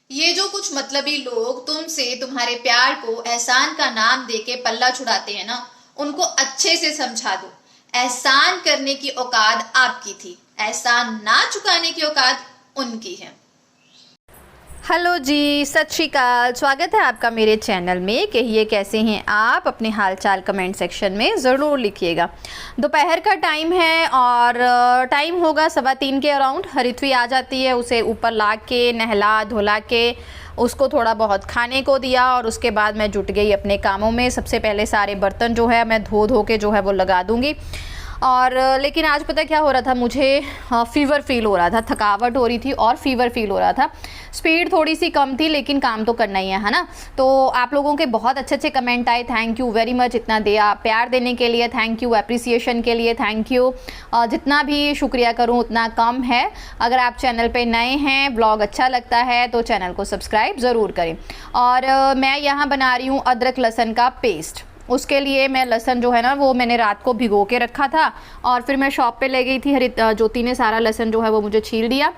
ये जो कुछ मतलबी लोग तुमसे तुम्हारे प्यार को एहसान का नाम देके पल्ला छुड़ाते हैं ना, उनको अच्छे से समझा दो। एहसान करने की औकात आपकी थी, एहसान ना चुकाने की औकात उनकी है। हेलो जी, सत श्री अकाल। स्वागत है आपका मेरे चैनल में। कहिए कैसे हैं आप? अपने हालचाल कमेंट सेक्शन में ज़रूर लिखिएगा। दोपहर का टाइम है और टाइम होगा 3:15 के अराउंड। हरित्वी आ जाती है, उसे ऊपर ला के नहला धुला के उसको थोड़ा बहुत खाने को दिया और उसके बाद मैं जुट गई अपने कामों में। सबसे पहले सारे बर्तन जो है मैं धो के जो है वो लगा दूँगी। और लेकिन आज पता क्या हो रहा था, मुझे फ़ीवर फील हो रहा था, थकावट हो रही थी और फ़ीवर फील हो रहा था। स्पीड थोड़ी सी कम थी लेकिन काम तो करना ही है ना। तो आप लोगों के बहुत अच्छे अच्छे कमेंट आए, थैंक यू वेरी मच। इतना दिया प्यार देने के लिए थैंक यू, अप्रिसिएशन के लिए थैंक यू। जितना भी शुक्रिया करूं उतना कम है। अगर आप चैनल पे नए हैं, ब्लॉग अच्छा लगता है तो चैनल को सब्सक्राइब ज़रूर करें। और मैं यहाँ बना रही हूँ अदरक लहसुन का पेस्ट। उसके लिए मैं लहसुन जो है ना वो मैंने रात को भिगो के रखा था और फिर मैं शॉप पे ले गई थी। ज्योति ने सारा लहसुन जो है वो मुझे छील दिया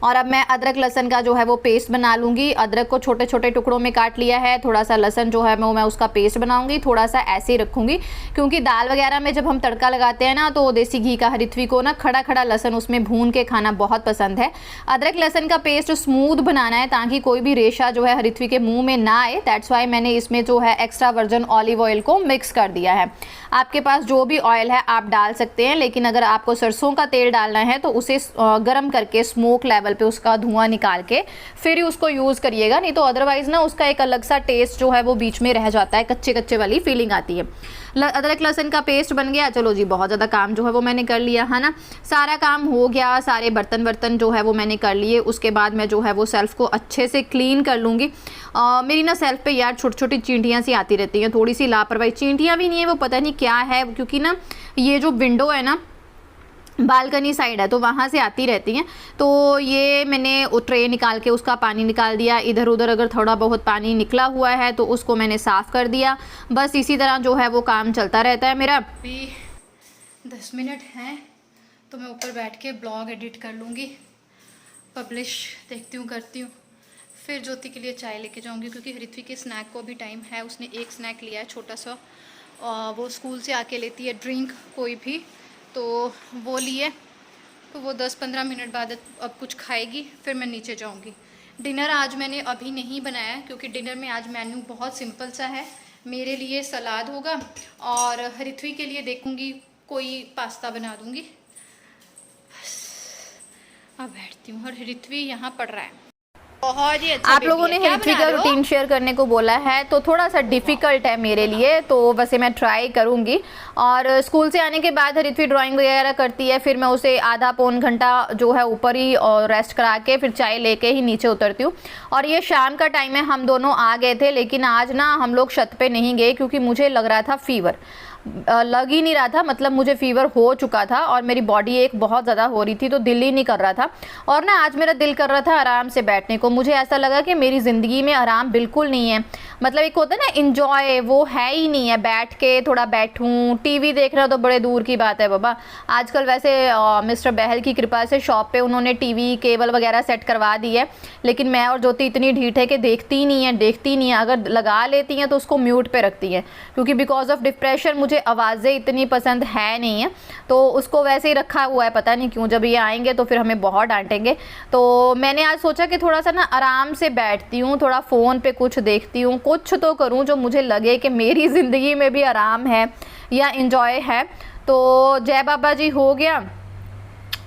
और अब मैं अदरक लहसुन का जो है वो पेस्ट बना लूँगी। अदरक को छोटे छोटे टुकड़ों में काट लिया है। थोड़ा सा लहसुन जो है मैं उसका पेस्ट बनाऊँगी। थोड़ा सा ऐसे ही रखूँगी क्योंकि दाल वगैरह में जब हम तड़का लगाते हैं ना तो देसी घी का हरित्वी को ना खड़ा खड़ा लहसुन उसमें भून के खाना बहुत पसंद है। अदरक लहसुन का पेस्ट स्मूथ बनाना है ताकि कोई भी रेशा जो है हरित्वी के मुँह में ना आए। दैट्स वाई मैंने इसमें जो है एक्स्ट्रा वर्जन ऑलिव ऑयल को मिक्स कर दिया है। आपके पास जो भी ऑयल है आप डाल सकते हैं, लेकिन अगर आपको सरसों का तेल डालना है तो उसे गर्म करके स्मोक लेवल पे उसका धुआं निकाल के फिर ही उसको यूज़ करिएगा, नहीं तो अदरवाइज़ ना उसका एक अलग सा टेस्ट जो है वो बीच में रह जाता है, कच्चे कच्चे वाली फीलिंग आती है। अदरक लहसुन का पेस्ट बन गया। चलो जी, बहुत ज़्यादा काम जो है वो मैंने कर लिया है ना। सारा काम हो गया, सारे बर्तन जो है वो मैंने कर लिए। उसके बाद मैं जो है वो सेल्फ को अच्छे से क्लीन कर लूँगी। मेरी ना सेल्फ पे यार छोटी छोटी चींटियाँ सी आती रहती हैं, थोड़ी सी लापरवाही। चींटियाँ भी नहीं है, वो पता नहीं क्या है, क्योंकि ना ये जो विंडो है ना बालकनी साइड है तो वहाँ से आती रहती हैं। तो ये मैंने ट्रे निकाल के उसका पानी निकाल दिया। इधर उधर अगर थोड़ा बहुत पानी निकला हुआ है तो उसको मैंने साफ़ कर दिया। बस इसी तरह जो है वो काम चलता रहता है मेरा। अभी 10 मिनट हैं तो मैं ऊपर बैठ के ब्लॉग एडिट कर लूँगी, पब्लिश देखती हूँ, करती हूँ। फिर ज्योति के लिए चाय लेके जाऊँगी क्योंकि हरित्वी के स्नैक को अभी टाइम है। उसने एक स्नैक लिया है छोटा सा, वो स्कूल से आके लेती है ड्रिंक कोई भी, तो वो लिए तो वो 10-15 मिनट बाद अब कुछ खाएगी, फिर मैं नीचे जाऊंगी। डिनर आज मैंने अभी नहीं बनाया क्योंकि डिनर में आज मेन्यू बहुत सिंपल सा है। मेरे लिए सलाद होगा और हरित्वी के लिए देखूंगी कोई पास्ता बना दूंगी। अब बैठती हूँ और हरित्वी यहाँ पढ़ रहा है। बहुत ही अच्छा। आप लोगों ने हरित्वी का रूटीन शेयर करने को बोला है तो थोड़ा सा डिफ़िकल्ट है मेरे लिए, तो वैसे मैं ट्राई करूँगी। और स्कूल से आने के बाद हरित्वी ड्राइंग वगैरह करती है, फिर मैं उसे आधा पौन घंटा जो है ऊपर ही और रेस्ट करा के फिर चाय लेके ही नीचे उतरती हूँ। और ये शाम का टाइम है, हम दोनों आ गए थे लेकिन आज ना हम लोग छत पे नहीं गए क्योंकि मुझे लग रहा था फ़ीवर। लग ही नहीं रहा था, मतलब मुझे फ़ीवर हो चुका था और मेरी बॉडी एक बहुत ज़्यादा हो रही थी तो दिल ही नहीं कर रहा था। और ना आज मेरा दिल कर रहा था आराम से बैठने को। मुझे ऐसा लगा कि मेरी ज़िंदगी में आराम बिल्कुल नहीं है, मतलब एक होता है ना इंजॉय, वो है ही नहीं है। बैठ के थोड़ा बैठूं, टीवी देखना तो बड़े दूर की बात है बाबा। आजकल वैसे मिस्टर बहल की कृपा से शॉप पे उन्होंने टीवी केबल वगैरह सेट करवा दी है, लेकिन मैं और ज्योति इतनी ढीठ है कि देखती ही नहीं है। अगर लगा लेती हैं तो उसको म्यूट पे रखती हैं क्योंकि बिकॉज ऑफ डिप्रेशन मुझे आवाज़ें इतनी पसंद है नहीं है, तो उसको वैसे ही रखा हुआ है। पता नहीं क्यों, जब ये आएंगे तो फिर हमें बहुत डांटेंगे। तो मैंने आज सोचा कि थोड़ा सा ना आराम से बैठती हूँ, थोड़ा फ़ोन पे कुछ देखती हूँ, कुछ तो करूँ जो मुझे लगे कि मेरी ज़िंदगी में भी आराम है या इन्जॉय है। तो जय बाबा जी हो गया।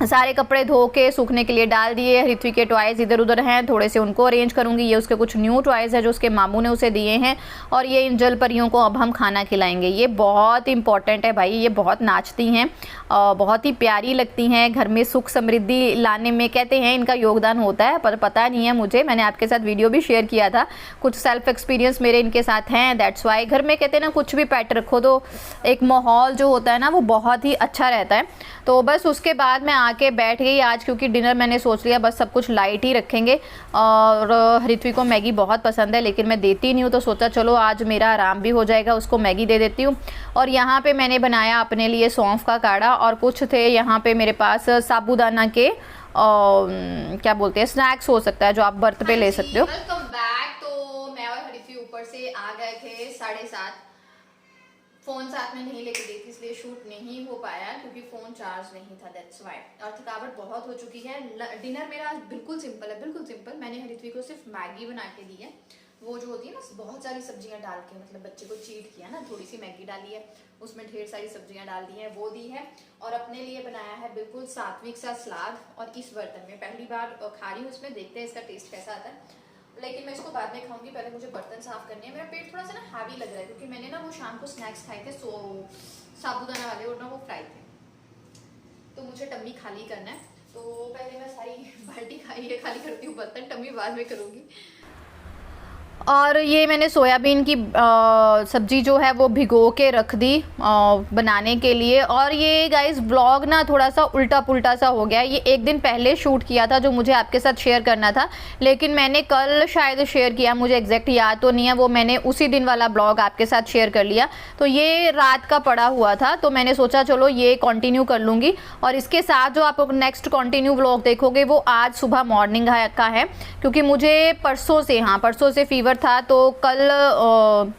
सारे कपड़े धो के सूखने के लिए डाल दिए। हरित्वी के टॉयज़ इधर उधर हैं, थोड़े से उनको अरेंज करूँगी। ये उसके कुछ न्यू टॉयज़ है जो उसके मामू ने उसे दिए हैं और ये इन जल परियों को अब हम खाना खिलाएंगे। ये बहुत इंपॉर्टेंट है भाई, ये बहुत नाचती हैं, बहुत ही प्यारी लगती हैं। घर में सुख समृद्धि लाने में कहते हैं इनका योगदान होता है, पर पता नहीं है मुझे। मैंने आपके साथ वीडियो भी शेयर किया था, कुछ सेल्फ एक्सपीरियंस मेरे इनके साथ हैं। दैट्स वाई घर में कहते हैं ना कुछ भी पेट रखो तो एक माहौल जो होता है ना वो बहुत ही अच्छा रहता है। तो बस उसके बाद मैं आके बैठ गई आज, क्योंकि डिनर मैंने सोच लिया बस सब कुछ लाइट ही रखेंगे। और हरित्वी को मैगी बहुत पसंद है लेकिन मैं देती नहीं हूँ, तो सोचा चलो आज मेरा आराम भी हो जाएगा, उसको मैगी दे देती हूँ। और यहाँ पे मैंने बनाया अपने लिए सौंफ का काढ़ा और कुछ थे यहाँ पे मेरे पास साबूदाना के क्या बोलते हैं स्नैक्स हो सकता है जो आप बर्थ पे ले सकते हो। Welcome back. तो मैं और हरीफी ऊपर से आ गए थे 7:30। फ़ोन साथ में नहीं लेके गई थी इसलिए शूट नहीं हो पाया क्योंकि फ़ोन चार्ज नहीं था, दैट्स वाई। और थकावट बहुत हो चुकी है। डिनर मेरा आज बिल्कुल सिंपल है, बिल्कुल सिंपल। मैंने हरीफी को सिर्फ मैगी बना के दी है, वो जो होती है ना बहुत सारी सब्जियां डाल के, मतलब बच्चे को चीट किया ना, थोड़ी सी मैगी डाली है, उसमें ढेर सारी सब्जियां डाल दी हैं, वो दी है। और अपने लिए बनाया है बिल्कुल सात्विक सा सलाद, और इस बर्तन में पहली बार खा रही हूँ। इसमें देखते हैं इसका टेस्ट कैसा आता है, लेकिन मैं इसको बाद में खाऊंगी। पहले मुझे बर्तन साफ करने हैं। मेरा पेट थोड़ा सा ना हैवी लग रहा है क्योंकि मैंने ना वो शाम को स्नैक्स खाए थे साबूदाना वाले, और ना वो फ्राई थे, तो मुझे टम्मी खाली करना है। तो पहले मैं सारी बाल्टी खाली करती हूँ, बर्तन टम्मी बाद में करूँगी। और ये मैंने सोयाबीन की सब्ज़ी जो है वो भिगो के रख दी बनाने के लिए। और ये गाइस ब्लॉग ना थोड़ा सा उल्टा पुल्टा सा हो गया है। ये एक दिन पहले शूट किया था जो मुझे आपके साथ शेयर करना था, लेकिन मैंने कल शायद शेयर किया, मुझे एग्जैक्ट याद तो नहीं है। वो मैंने उसी दिन वाला ब्लॉग आपके साथ शेयर कर लिया, तो ये रात का पड़ा हुआ था, तो मैंने सोचा चलो ये कंटिन्यू कर लूँगी। और इसके साथ जो आप नेक्स्ट कंटिन्यू ब्लॉग देखोगे वो आज सुबह मॉर्निंग का है, क्योंकि मुझे परसों से फीवर था। तो कल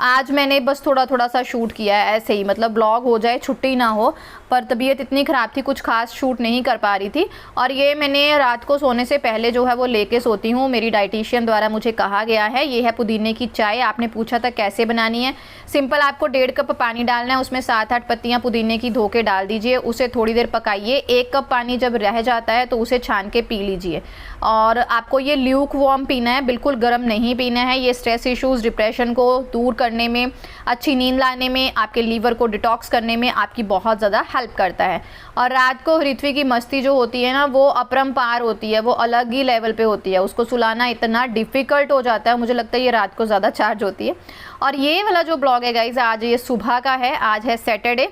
आज मैंने बस थोड़ा सा शूट किया है ऐसे ही, मतलब ब्लॉग हो जाए छुट्टी ना हो, पर तबीयत इतनी ख़राब थी कुछ खास शूट नहीं कर पा रही थी। और ये मैंने रात को सोने से पहले जो है वो लेके सोती हूँ, मेरी डाइटिशियन द्वारा मुझे कहा गया है। ये है पुदीने की चाय। आपने पूछा था कैसे बनानी है, सिंपल आपको 1.5 कप पानी डालना है, उसमें 7-8 पत्तियाँ पुदीने की धो के डाल दीजिए, उसे थोड़ी देर पकाइए। 1 कप पानी जब रह जाता है तो उसे छान के पी लीजिए। और आपको ये ल्यूक वार्म पीना है, बिल्कुल गर्म नहीं पीना है। ये स्ट्रेस इश्यूज़, डिप्रेशन को दूर करने में, अच्छी नींद लाने में, आपके लीवर को डिटॉक्स करने में आपकी बहुत ज़्यादा हेल्प करता है। और रात को हृथ्वी की मस्ती जो होती है ना वो अपरंपार होती है, वो अलग ही लेवल पे होती है, उसको सुलाना इतना डिफ़िकल्ट हो जाता है। मुझे लगता है ये रात को ज़्यादा चार्ज होती है। और ये वाला जो ब्लॉग है गाइज आज ये सुबह का है, आज है सैटरडे,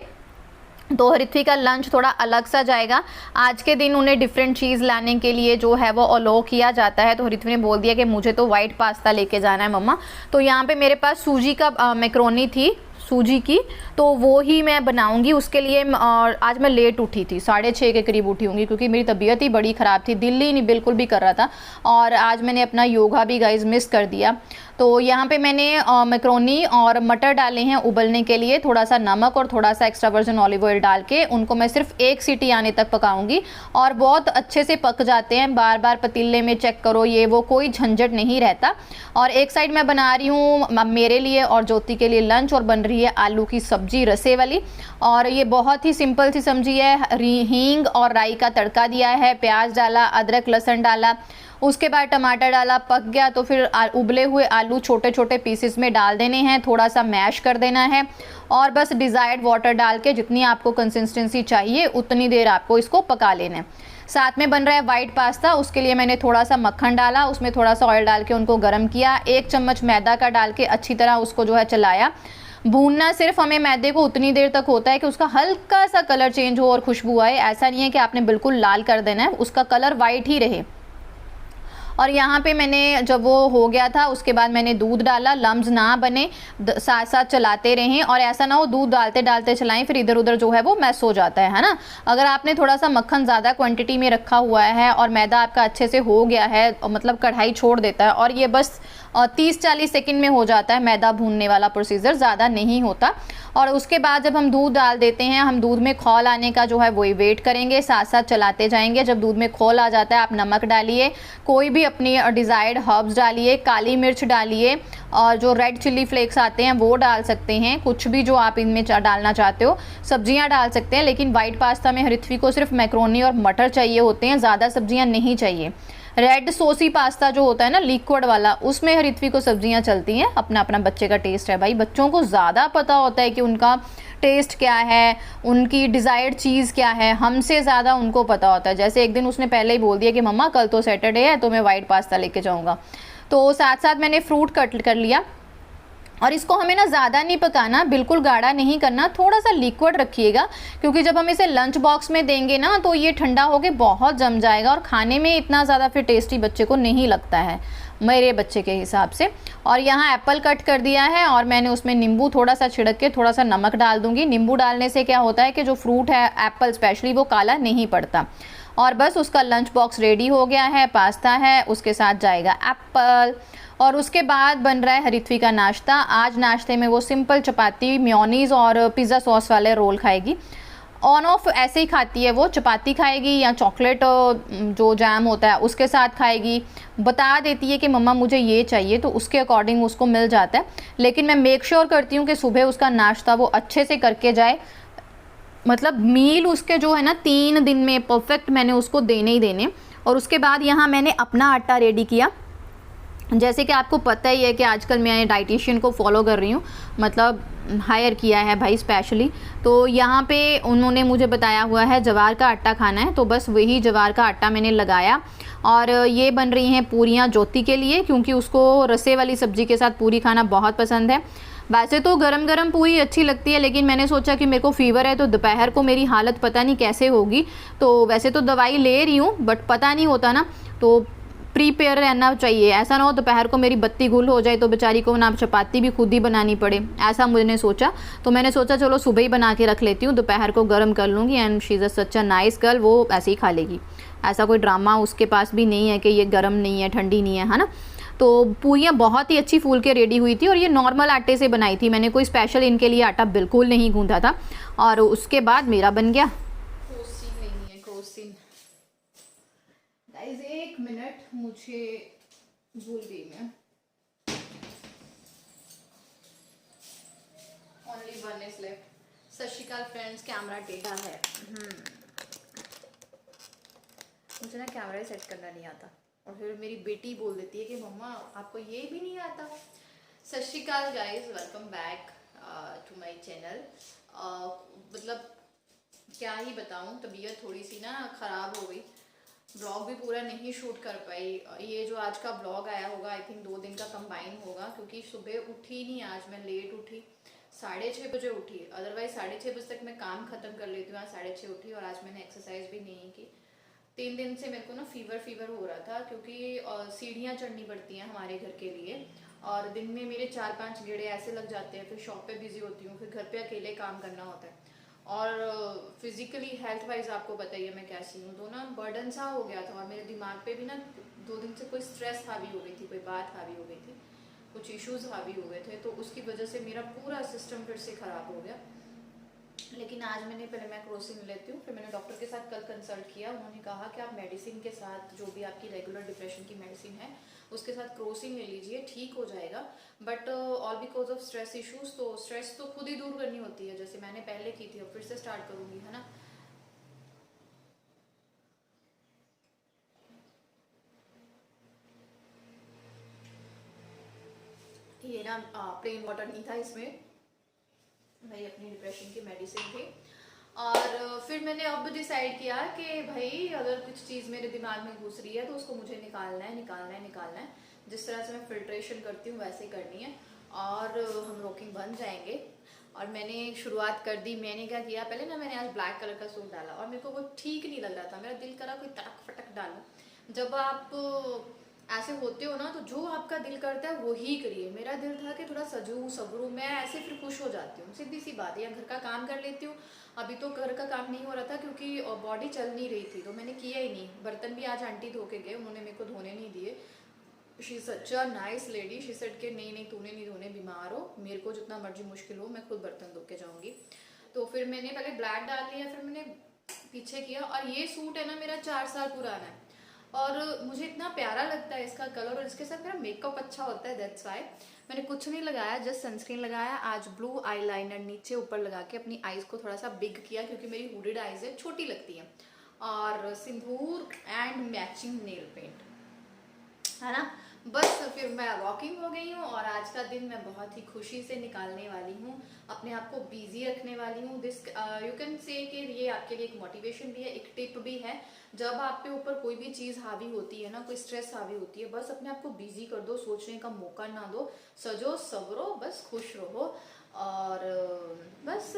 तो हृथ्वी का लंच थोड़ा अलग सा जाएगा। आज के दिन उन्हें डिफरेंट चीज़ लाने के लिए जो है वो अलो किया जाता है, तो हृथ्वी ने बोल दिया कि मुझे तो वाइट पास्ता लेके जाना है मम्मा। तो यहाँ पे मेरे पास सूजी का मैक्रोनी थी, सूजी की, तो वो ही मैं बनाऊंगी उसके लिए। और आज मैं लेट उठी थी, 6:30 के करीब उठी होंगी क्योंकि मेरी तबीयत ही बड़ी ख़राब थी, दिल ही नहीं बिल्कुल भी कर रहा था। और आज मैंने अपना योगा भी गाइज मिस कर दिया। तो यहाँ पे मैंने मैक्रोनी और मटर डाले हैं उबलने के लिए, थोड़ा सा नमक और थोड़ा सा एक्स्ट्रा वर्जिन ऑलिव ऑयल डाल के उनको मैं सिर्फ 1 सीटी आने तक पकाऊंगी, और बहुत अच्छे से पक जाते हैं। बार बार पतीले में चेक करो, ये वो कोई झंझट नहीं रहता। और एक साइड मैं बना रही हूँ मेरे लिए और ज्योति के लिए लंच, और बन रही है आलू की सब्जी रसे वाली। और ये बहुत ही सिंपल सी सब्जी है, हींग और राई का तड़का दिया है, प्याज डाला, अदरक लहसुन डाला, उसके बाद टमाटर डाला, पक गया तो फिर उबले हुए आलू छोटे छोटे पीसेस में डाल देने हैं, थोड़ा सा मैश कर देना है, और बस डिज़ायर्ड वाटर डाल के जितनी आपको कंसिस्टेंसी चाहिए उतनी देर आपको इसको पका लेना है। साथ में बन रहा है वाइट पास्ता, उसके लिए मैंने थोड़ा सा मक्खन डाला, उसमें थोड़ा सा ऑयल डाल के उनको गर्म किया, 1 चम्मच मैदा का डाल के अच्छी तरह उसको जो है चलाया। भूनना सिर्फ हमें मैदे को उतनी देर तक होता है कि उसका हल्का सा कलर चेंज हो और खुशबू आए, ऐसा नहीं है कि आपने बिल्कुल लाल कर देना है, उसका कलर वाइट ही रहे। और यहाँ पे मैंने जब वो हो गया था उसके बाद मैंने दूध डाला, लम्स ना बने, साथ साथ चलाते रहें, और ऐसा ना हो दूध डालते डालते चलाएं फिर इधर उधर जो है वो मैस हो जाता है ना। अगर आपने थोड़ा सा मक्खन ज़्यादा क्वांटिटी में रखा हुआ है और मैदा आपका अच्छे से हो गया है, मतलब कढ़ाई छोड़ देता है, और ये बस 30-40 सेकंड में हो जाता है, मैदा भूनने वाला प्रोसीजर ज़्यादा नहीं होता। और उसके बाद जब हम दूध डाल देते हैं, हम दूध में खौल आने का जो है वही वेट करेंगे, साथ साथ चलाते जाएंगे। जब दूध में खौल आ जाता है आप नमक डालिए, कोई भी अपनी डिज़ायर्ड हर्ब्स डालिए, काली मिर्च डालिए, और जो रेड चिल्ली फ्लेक्स आते हैं वो डाल सकते हैं, कुछ भी जो आप इनमें डालना चाहते हो, सब्जियां डाल सकते हैं। लेकिन वाइट पास्ता में हृथ्वी को सिर्फ मैक्रोनी और मटर चाहिए होते हैं, ज़्यादा सब्जियां नहीं चाहिए। रेड सोसी पास्ता जो होता है ना लिक्विड वाला, उसमें हृथ्वी को सब्जियां चलती हैं। अपना अपना बच्चे का टेस्ट है भाई, बच्चों को ज़्यादा पता होता है कि उनका टेस्ट क्या है, उनकी डिज़ायर्ड चीज़ क्या है, हमसे ज़्यादा उनको पता होता है। जैसे एक दिन उसने पहले ही बोल दिया कि मम्मा कल तो सैटरडे है तो मैं वाइट पास्ता लेके जाऊँगा, तो साथ साथ मैंने फ्रूट कट कर लिया। और इसको हमें ना ज़्यादा नहीं पकाना, बिल्कुल गाढ़ा नहीं करना, थोड़ा सा लिक्विड रखिएगा, क्योंकि जब हम इसे लंच बॉक्स में देंगे ना तो ये ठंडा होके बहुत जम जाएगा और खाने में इतना ज़्यादा फिर टेस्टी बच्चे को नहीं लगता है, मेरे बच्चे के हिसाब से। और यहाँ एप्पल कट कर दिया है और मैंने उसमें नींबू थोड़ा सा छिड़क के थोड़ा सा नमक डाल दूँगी। नींबू डालने से क्या होता है कि जो फ्रूट है एप्पल स्पेशली वो काला नहीं पड़ता। और बस उसका लंच बॉक्स रेडी हो गया है, पास्ता है, उसके साथ जाएगा एप्पल। और उसके बाद बन रहा है हरित्वी का नाश्ता। आज नाश्ते में वो सिंपल चपाती, मेयोनीज और पिज़्ज़ा सॉस वाले रोल खाएगी। ऑन ऑफ ऐसे ही खाती है वो, चपाती खाएगी या चॉकलेट जो जैम होता है उसके साथ खाएगी। बता देती है कि मम्मा मुझे ये चाहिए, तो उसके अकॉर्डिंग उसको मिल जाता है। लेकिन मैं मेक श्योर करती हूँ कि सुबह उसका नाश्ता वो अच्छे से करके जाए, मतलब मील उसके जो है ना 3 दिन में परफेक्ट मैंने उसको देने ही देने। और उसके बाद यहाँ मैंने अपना आटा रेडी किया। जैसे कि आपको पता ही है कि आजकल मैं डाइटिशियन को फॉलो कर रही हूँ, मतलब हायर किया है भाई स्पेशली। तो यहाँ पे उन्होंने मुझे बताया हुआ है जवार का आटा खाना है, तो बस वही जवार का आटा मैंने लगाया। और ये बन रही हैं पूरियाँ ज्योति के लिए, क्योंकि उसको रसे वाली सब्ज़ी के साथ पूरी खाना बहुत पसंद है। वैसे तो गरम गरम पूरी अच्छी लगती है, लेकिन मैंने सोचा कि मेरे को फ़ीवर है तो दोपहर को मेरी हालत पता नहीं कैसे होगी। तो वैसे तो दवाई ले रही हूँ, बट पता नहीं होता ना, तो प्रीपेयर रहना चाहिए। ऐसा ना हो दोपहर को मेरी बत्ती गुल हो जाए तो बेचारी को ना चपाती भी खुद ही बनानी पड़े, ऐसा मैंने सोचा। तो मैंने सोचा चलो सुबह ही बना के रख लेती हूँ, दोपहर को गर्म कर लूँगी। And she is such a nice girl, वो ऐसे ही खा लेगी। ऐसा कोई ड्रामा उसके पास भी नहीं है कि ये गर्म नहीं है, ठंडी नहीं है, है ना। तो पूरियाँ बहुत ही अच्छी फूल के रेडी हुई थी, और ये नॉर्मल आटे से बनाई थी मैंने, कोई स्पेशल इनके लिए आटा बिल्कुल नहीं गूंथा था। और उसके बाद मेरा बन गया क्रोसिन नहीं है, क्रोसिन। गाइस 1 मिनट, मुझे भूल गई मैं। Only 1 is left. सत श्री अकाल फ्रेंड्स, कैमरा टेढ़ा है। मुझे ना कैमरा सेट करना नहीं आता, और फिर मेरी बेटी बोल देती है कि मम्मा आपको ये भी नहीं आता। सत श्री अकाल guys, welcome back to my channel. मतलब क्या ही बताऊं, तबीयत थोड़ी सी ना ख़राब हो गई, ब्लॉग भी पूरा नहीं शूट कर पाई। ये जो आज का ब्लॉग आया होगा आई थिंक 2 दिन का कंबाइन होगा, क्योंकि सुबह उठी नहीं, आज मैं लेट उठी, 6:30 बजे उठी। अदरवाइज 6:30 बजे तक मैं काम खत्म कर लेती हूँ, आज 6:30 उठी। और आज मैंने एक्सरसाइज भी नहीं की। 3 दिन से मेरे को ना फीवर हो रहा था, क्योंकि सीढ़ियाँ चढ़नी पड़ती हैं हमारे घर के लिए, और दिन में मेरे 4-5 गेड़े ऐसे लग जाते हैं। फिर शॉप पे बिजी होती हूँ, फिर घर पे अकेले काम करना होता है, और फिजिकली हेल्थ वाइज आपको बताइए मैं कैसी हूँ। तो ना बर्डन सा हो गया था, और मेरे दिमाग पे भी ना 2 दिन से कोई स्ट्रेस हावी हो गई थी, कोई बात हावी हो गई थी, कुछ इश्यूज हावी हो गए थे, तो उसकी वजह से मेरा पूरा सिस्टम फिर से ख़राब हो गया। लेकिन आज मैंने पहले मैं क्रोसिन लेती हूँ, फिर मैंने डॉक्टर के साथ कल कंसल्ट किया। उन्होंने कहा कि आप मेडिसिन के साथ, जो भी आपकी रेगुलर डिप्रेशन की मेडिसिन है उसके साथ क्रोसिन ले लीजिए, ठीक हो जाएगा। But all because of stress issues, तो स्ट्रेस तो खुद ही दूर करनी होती है, जैसे मैंने पहले की थी, अब फिर से स्टार्ट करूँगी, है ना। ये ना प्लेन वाटर नहीं था इसमें, भाई अपनी डिप्रेशन की मेडिसिन थी। और फिर मैंने अब डिसाइड किया कि भाई अगर कुछ चीज़ मेरे दिमाग में घुस रही है तो उसको मुझे निकालना है, निकालना है, निकालना है। जिस तरह से मैं फिल्ट्रेशन करती हूँ वैसे करनी है, और हम रॉकिंग बन जाएंगे। और मैंने शुरुआत कर दी। मैंने क्या किया, पहले ना मैंने आज ब्लैक कलर का सूट डाला, और मेरे को वो ठीक नहीं लग रहा था, मेरा दिल करा कोई तड़क फटक डालूं। जब आप ऐसे होते हो ना, तो जो आपका दिल करता है वही करिए। मेरा दिल था कि थोड़ा सजू सबरू, मैं ऐसे फिर खुश हो जाती हूँ, सीधी सी बात है। या घर का काम कर लेती हूँ। अभी तो घर का काम नहीं हो रहा था क्योंकि बॉडी चल नहीं रही थी, तो मैंने किया ही नहीं। बर्तन भी आज आंटी धो के गए, उन्होंने मेरे को धोने नहीं दिए। She such a nice lady, she said के नहीं नहीं तूने नहीं धोने, बीमार हो, मेरे को जितना मर्जी मुश्किल हो मैं खुद बर्तन धो के जाऊँगी। तो फिर मैंने पहले ब्लैक डाल लिया, फिर मैंने पीछे किया। और ये सूट है ना मेरा 4 साल पुराना है, और मुझे इतना प्यारा लगता है इसका कलर, और इसके साथ मेरा मेकअप अच्छा होता है, दैट्स वाई। मैंने कुछ नहीं लगाया, जस्ट सनस्क्रीन लगाया। आज ब्लू आईलाइनर नीचे ऊपर लगा के अपनी आईज को थोड़ा सा बिग किया, क्योंकि मेरी हुडेड आईज है, छोटी लगती हैं। और सिंदूर एंड मैचिंग नेल पेंट, है ना। बस फिर मैं वॉकिंग हो गई हूँ, और आज का दिन मैं बहुत ही खुशी से निकालने वाली हूँ, अपने आप को बिजी रखने वाली हूँ। दिस यू कैन से कि ये आपके लिए एक मोटिवेशन भी है, एक टिप भी है। जब आप पे ऊपर कोई भी चीज़ हावी होती है ना, कोई स्ट्रेस हावी होती है, बस अपने आप को बिजी कर दो, सोचने का मौका ना दो, सजो सवरो, बस खुश रहो। और बस,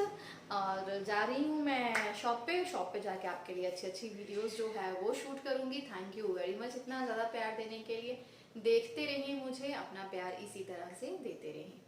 और जा रही हूँ मैं शॉप पे जाके आपके लिए अच्छी अच्छी वीडियोस जो है वो शूट करूँगी। थैंक यू वेरी मच इतना ज़्यादा प्यार देने के लिए। देखते रहिए मुझे, अपना प्यार इसी तरह से देते रहिए।